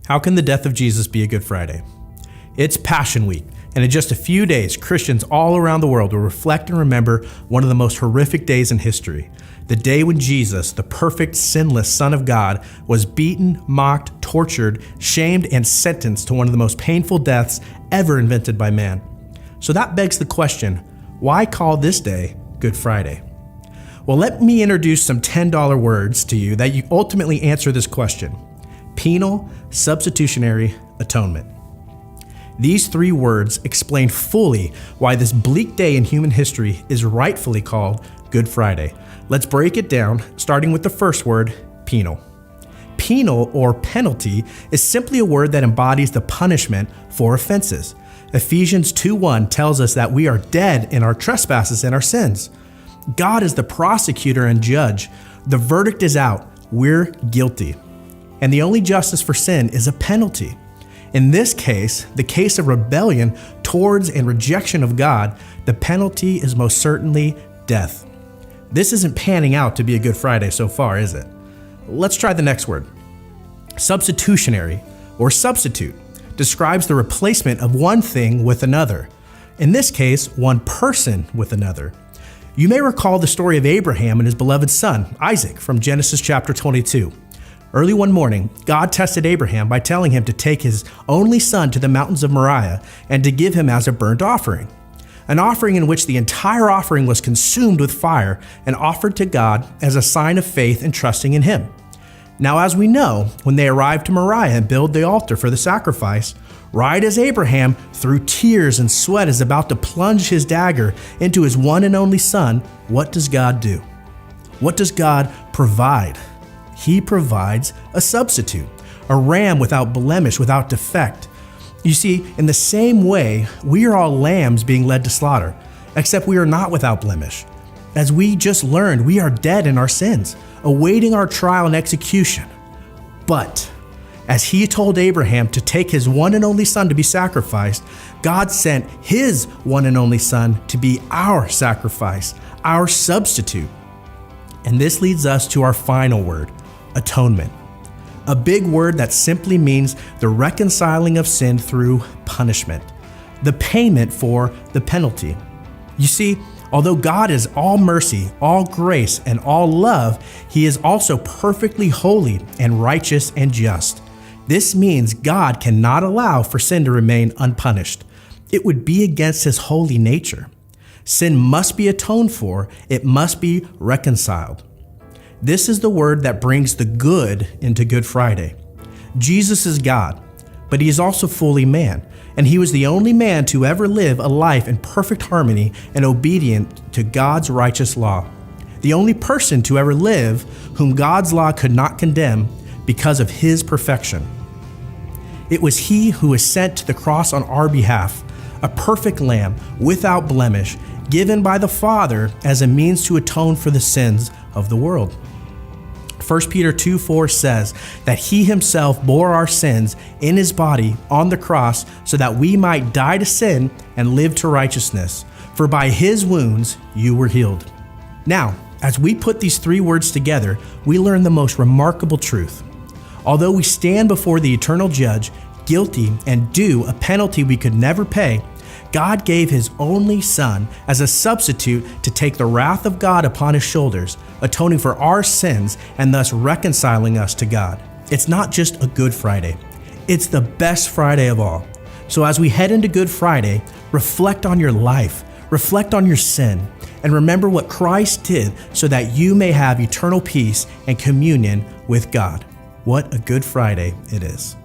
How can the death of Jesus be a Good Friday? It's Passion Week, and in just a few days, Christians all around the world will reflect and remember one of the most horrific days in history. The day when Jesus, the perfect, sinless Son of God, was beaten, mocked, tortured, shamed, and sentenced to one of the most painful deaths ever invented by man. So that begs the question, why call this day Good Friday? Well, let me introduce some $10 words to you that you ultimately answer this question. Penal, substitutionary, atonement. These three words explain fully why this bleak day in human history is rightfully called Good Friday. Let's break it down, starting with the first word, penal. Penal, or penalty, is simply a word that embodies the punishment for offenses. Ephesians 2:1 tells us that we are dead in our trespasses and our sins. God is the prosecutor and judge. The verdict is out. We're guilty. And the only justice for sin is a penalty. In this case, the case of rebellion towards and rejection of God, the penalty is most certainly death. This isn't panning out to be a Good Friday so far, is it? Let's try the next word. Substitutionary, or substitute, describes the replacement of one thing with another. In this case, one person with another. You may recall the story of Abraham and his beloved son, Isaac, from Genesis chapter 22. Early one morning, God tested Abraham by telling him to take his only son to the mountains of Moriah and to give him as a burnt offering. An offering in which the entire offering was consumed with fire and offered to God as a sign of faith and trusting in him. Now, as we know, when they arrived to Moriah and built the altar for the sacrifice, right as Abraham, through tears and sweat, is about to plunge his dagger into his one and only son, what does God do? What does God provide? He provides a substitute, a ram without blemish, without defect. You see, in the same way, we are all lambs being led to slaughter, except we are not without blemish. As we just learned, we are dead in our sins, awaiting our trial and execution. But as he told Abraham to take his one and only son to be sacrificed, God sent his one and only son to be our sacrifice, our substitute. And this leads us to our final word, atonement. A big word that simply means the reconciling of sin through punishment, the payment for the penalty. You see, although God is all mercy, all grace, and all love, he is also perfectly holy and righteous and just. This means God cannot allow for sin to remain unpunished. It would be against his holy nature. Sin must be atoned for. It must be reconciled. This is the word that brings the good into Good Friday. Jesus is God, but he is also fully man, and he was the only man to ever live a life in perfect harmony and obedient to God's righteous law. The only person to ever live whom God's law could not condemn because of his perfection. It was he who was sent to the cross on our behalf, a perfect lamb without blemish, given by the Father as a means to atone for the sins of the world. 1 Peter 2:4 says that he himself bore our sins in his body on the cross so that we might die to sin and live to righteousness. For by his wounds you were healed. Now, as we put these three words together, we learn the most remarkable truth. Although we stand before the eternal judge, guilty and due a penalty we could never pay, God gave his only son as a substitute to take the wrath of God upon his shoulders, atoning for our sins and thus reconciling us to God. It's not just a Good Friday. It's the best Friday of all. So as we head into Good Friday, reflect on your life, reflect on your sin, and remember what Christ did so that you may have eternal peace and communion with God. What a Good Friday it is.